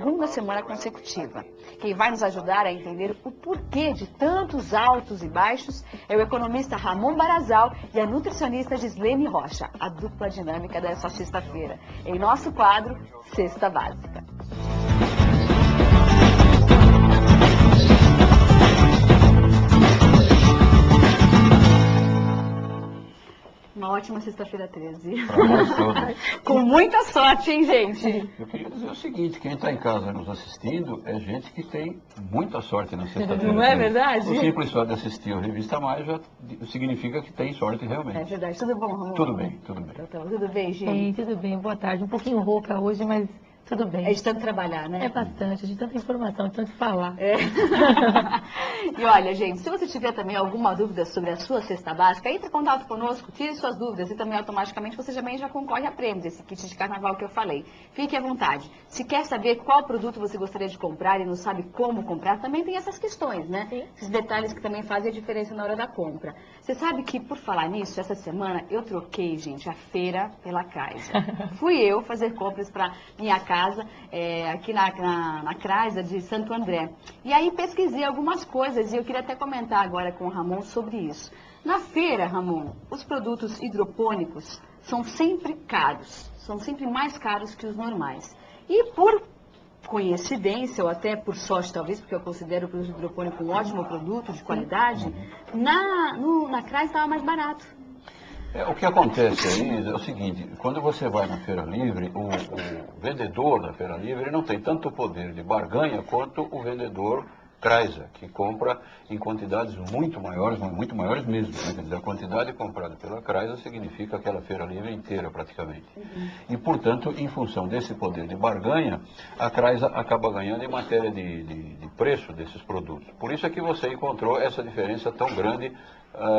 segunda semana consecutiva. Quem vai nos ajudar a entender o porquê de tantos altos e baixos é o economista Ramon Barazal e a nutricionista Gislene Rocha, a dupla dinâmica dessa sexta-feira, em nosso quadro Cesta Básica. Uma ótima sexta-feira 13. Com muita sorte, hein, gente? Eu queria dizer o seguinte, quem está em casa nos assistindo é gente que tem muita sorte na sexta-feira. Não é verdade? O simples só de assistir a Revista Mais já significa que tem sorte realmente. É verdade. Tudo bom, Ramon? Tudo bem, tudo bem. Então, tudo bem, gente? Sim, tudo bem. Boa tarde. Um pouquinho rouca hoje, mas tudo bem. É de tanto trabalhar, né? É bastante, de tanta informação, de tanto falar. É. E olha, gente, se você tiver também alguma dúvida sobre a sua cesta básica, entre em contato conosco, tire suas dúvidas e também automaticamente você também já concorre a prêmios, esse kit de carnaval que eu falei. Fique à vontade. Se quer saber qual produto você gostaria de comprar e não sabe como comprar, também tem essas questões, né? Sim. Esses detalhes que também fazem a diferença na hora da compra. Você sabe que, por falar nisso, essa semana eu troquei, gente, a feira pela Chrysler. Fui eu fazer compras para minha casa, aqui na Chrysler de Santo André. E aí pesquisei algumas coisas e eu queria até comentar agora com o Ramon sobre isso. Na feira, Ramon, os produtos hidropônicos são sempre caros, são sempre mais caros que os normais. E por coincidência, ou até por sorte talvez, porque eu considero o produto hidropônico um ótimo produto de qualidade, na Chrysler estava mais barato. O que acontece aí é o seguinte, quando você vai na Feira Livre, o vendedor da Feira Livre não tem tanto poder de barganha quanto o vendedor Chrysler, que compra em quantidades muito maiores mesmo. Né? Quer dizer, a quantidade comprada pela Chrysler significa aquela Feira Livre inteira praticamente. E, portanto, em função desse poder de barganha, a Chrysler acaba ganhando em matéria de preço desses produtos. Por isso é que você encontrou essa diferença tão grande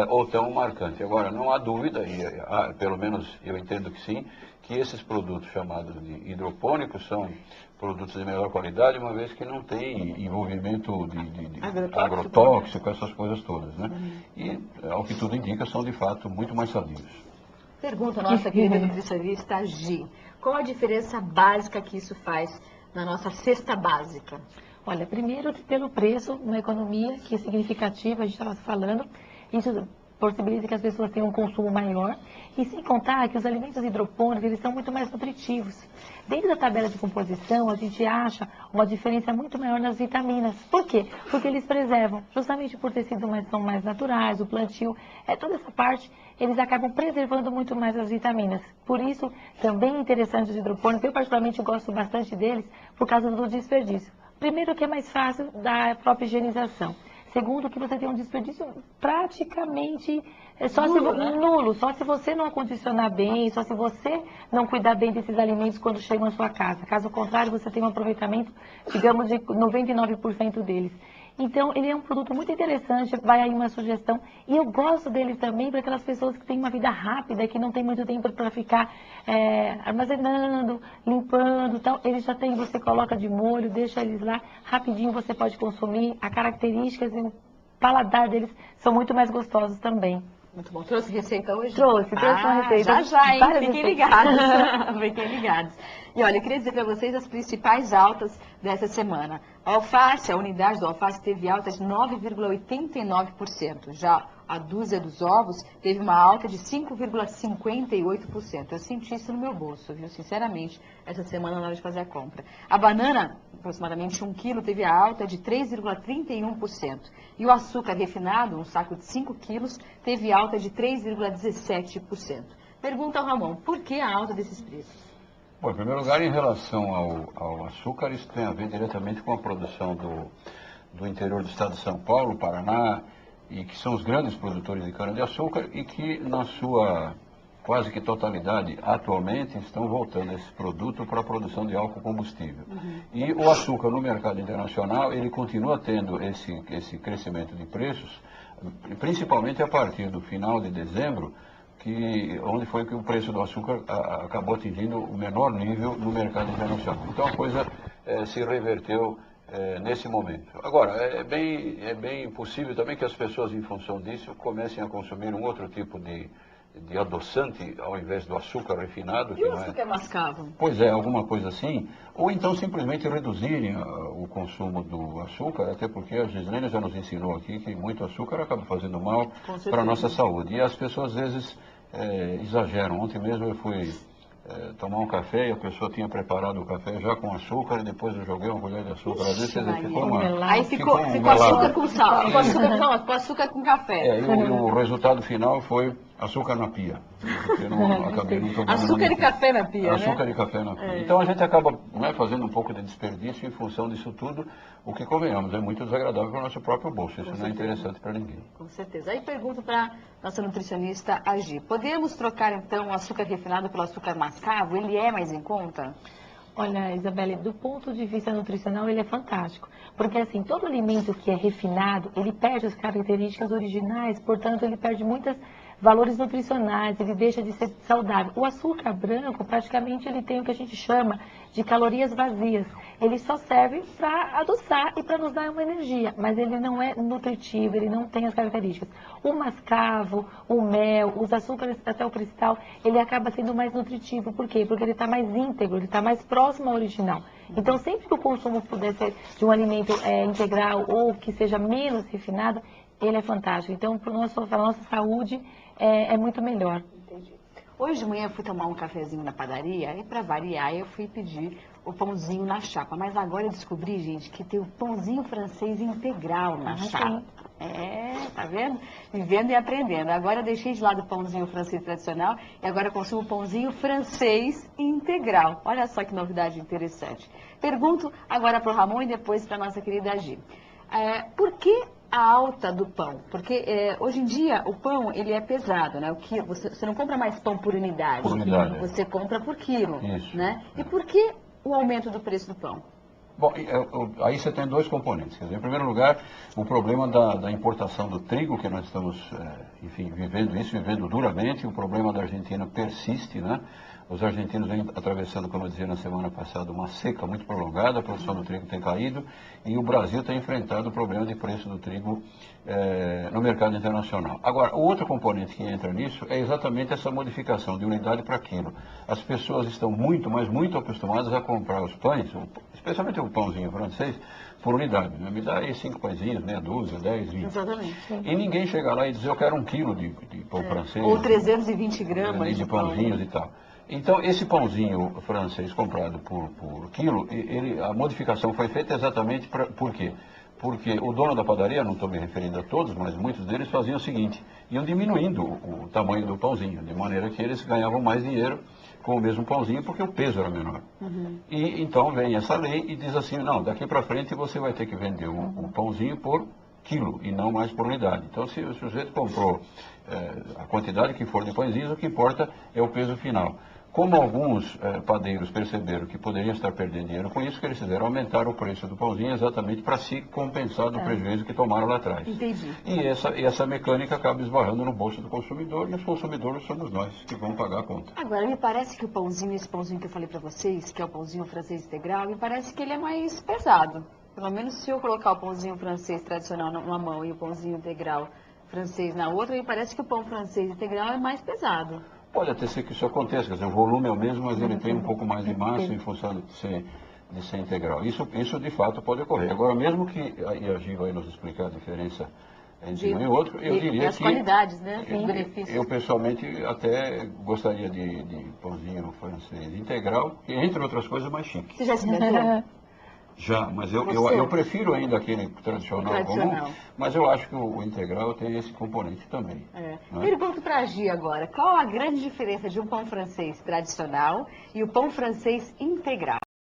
ou tão marcante. Agora, não há dúvida, e pelo menos eu entendo que sim, que esses produtos chamados de hidropônicos são produtos de melhor qualidade, uma vez que não tem envolvimento de agrotóxico, essas coisas todas, né? E, ao que tudo indica, são de fato muito mais sadios. Pergunta a nossa querida nutricionista Gi, qual a diferença básica que isso faz na nossa cesta básica? Olha, primeiro pelo preço, uma economia que é significativa, a gente estava falando, isso possibilita que as pessoas tenham um consumo maior, e sem contar que os alimentos hidropônicos, eles são muito mais nutritivos. Dentro da tabela de composição, a gente acha uma diferença muito maior nas vitaminas. Por quê? Porque eles preservam, justamente por ter sido são mais naturais, o plantio, toda essa parte, eles acabam preservando muito mais as vitaminas. Por isso, também é interessante os hidropônicos, eu particularmente gosto bastante deles, por causa do desperdício. Primeiro, que é mais fácil da própria higienização. Segundo, que você tem um desperdício praticamente nulo, só se você não acondicionar bem, só se você não cuidar bem desses alimentos quando chegam à sua casa. Caso contrário, você tem um aproveitamento, digamos, de 99% deles. Então, ele é um produto muito interessante, vai aí uma sugestão. E eu gosto dele também para aquelas pessoas que têm uma vida rápida, que não tem muito tempo para ficar armazenando, limpando e tal. Ele já tem, você coloca de molho, deixa eles lá, rapidinho você pode consumir. As características e o paladar deles são muito mais gostosos também. Muito bom. Trouxe receita hoje? Trouxe uma receita. Já, hein? Fiquem ligados. Fiquem ligados. E olha, eu queria dizer para vocês as principais altas dessa semana. A alface, a unidade do alface teve alta de 9,89%. Já a dúzia dos ovos teve uma alta de 5,58%. Eu senti isso no meu bolso, viu? Sinceramente, essa semana na hora de fazer a compra. A banana, aproximadamente 1 quilo, teve a alta de 3,31%. E o açúcar refinado, um saco de 5 quilos, teve alta de 3,17%. Pergunta ao Ramon, por que a alta desses preços? Bom, em primeiro lugar, em relação ao açúcar, isso tem a ver diretamente com a produção do interior do estado de São Paulo, Paraná, e que são os grandes produtores de cana-de-açúcar e que, na sua quase que totalidade, atualmente, estão voltando esse produto para a produção de álcool combustível. E o açúcar no mercado internacional, ele continua tendo esse crescimento de preços, principalmente a partir do final de dezembro, onde foi que o preço do açúcar acabou atingindo o menor nível no mercado internacional. Então a coisa se reverteu nesse momento. Agora, é bem possível também que as pessoas, em função disso, comecem a consumir um outro tipo de de adoçante ao invés do açúcar refinado. E o açúcar mascavo? Pois é, alguma coisa assim. Ou então simplesmente reduzirem o consumo do açúcar, até porque a Gislene já nos ensinou aqui que muito açúcar acaba fazendo mal para a nossa saúde. E as pessoas às vezes exageram. Ontem mesmo eu fui tomar um café e a pessoa tinha preparado o café já com açúcar e depois eu joguei uma colher de açúcar. Às vezes ficou aí ficou açúcar com sal, com açúcar com café. E o resultado final foi açúcar na pia. Eu acabei não tomando açúcar e café na pia, açúcar e café na pia. Então a gente acaba fazendo um pouco de desperdício em função disso tudo, o que convenhamos, é muito desagradável para o nosso próprio bolso. Isso não é interessante para ninguém. Com certeza. Aí pergunto para nossa nutricionista Agi, podemos trocar então o açúcar refinado pelo açúcar mascavo? Ele é mais em conta? Olha, Isabelle, do ponto de vista nutricional, ele é fantástico. Porque, assim, todo alimento que é refinado, ele perde as características originais, portanto, ele perde muitos valores nutricionais, ele deixa de ser saudável. O açúcar branco, praticamente, ele tem o que a gente chama de calorias vazias. Ele só serve para adoçar e para nos dar uma energia, mas ele não é nutritivo, ele não tem as características. O mascavo, o mel, os açúcares, até o cristal, ele acaba sendo mais nutritivo. Por quê? Porque ele está mais íntegro, ele está mais próximo ao original. Então, sempre que o consumo puder ser de um alimento integral ou que seja menos refinado, ele é fantástico. Então, para a nossa saúde, é muito melhor. Entendi. Hoje de manhã eu fui tomar um cafezinho na padaria e para variar eu fui pedir o pãozinho na chapa. Mas agora eu descobri, gente, que tem o pãozinho francês integral na chapa. Sim. Tá vendo? Vivendo e aprendendo. Agora eu deixei de lado o pãozinho francês tradicional e agora eu consumo o pãozinho francês integral. Olha só que novidade interessante. Pergunto agora para o Ramon e depois para a nossa querida Agi. Por que a alta do pão? Porque hoje em dia o pão ele é pesado, né? Você não compra mais pão por unidade, você compra por quilo. Isso. Né? E por que o aumento do preço do pão? Bom, aí você tem dois componentes. Quer dizer, em primeiro lugar, o problema da importação do trigo, que nós estamos, enfim, vivendo duramente. O problema da Argentina persiste, né? Os argentinos vêm atravessando, como eu dizia na semana passada, uma seca muito prolongada, a produção do trigo tem caído e o Brasil tem enfrentado o problema de preço do trigo no mercado internacional. Agora, o outro componente que entra nisso é exatamente essa modificação de unidade para quilo. As pessoas estão muito, mas muito acostumadas a comprar os pães, especialmente o pãozinho francês, por unidade. Né? Me dá aí 5 pãezinhos, meia dúzia, 10, 20. Exatamente. E ninguém chega lá e diz, eu quero 1 quilo de pão francês. Ou 320 gramas de pãozinhos e tal. Então, esse pãozinho francês comprado por quilo, a modificação foi feita exatamente por quê? Porque o dono da padaria, não estou me referindo a todos, mas muitos deles faziam o seguinte, iam diminuindo o tamanho do pãozinho, de maneira que eles ganhavam mais dinheiro com o mesmo pãozinho, porque o peso era menor. E então vem essa lei e diz assim, não, daqui para frente você vai ter que vender o pãozinho por quilo e não mais por unidade. Então, se o sujeito comprou a quantidade que for de pãezinhos, o que importa é o peso final. Como alguns padeiros perceberam que poderiam estar perdendo dinheiro com isso, que eles fizeram aumentar o preço do pãozinho exatamente para se compensar do prejuízo que tomaram lá atrás. Entendi. E essa mecânica acaba esbarrando no bolso do consumidor, e os consumidores somos nós que vamos pagar a conta. Agora, me parece que esse pãozinho que eu falei para vocês, que é o pãozinho francês integral, me parece que ele é mais pesado. Pelo menos se eu colocar o pãozinho francês tradicional numa mão e o pãozinho integral francês na outra, me parece que o pão francês integral é mais pesado. Pode até ser que isso aconteça, quer dizer, o volume é o mesmo, mas ele tem um pouco mais de massa em função de ser integral. Isso de fato pode ocorrer. Agora, mesmo que, e a Gi vai nos explicar a diferença entre um e outro, eu diria as qualidades, né? Os benefícios. Eu pessoalmente até gostaria de pãozinho francês integral, que entre outras coisas é mais chique. Você já experimentou? Já, mas eu prefiro ainda aquele tradicional comum, mas eu acho que o integral tem esse componente também. Né? Pergunto para a Gi agora, qual a grande diferença de um pão francês tradicional e o pão francês integral?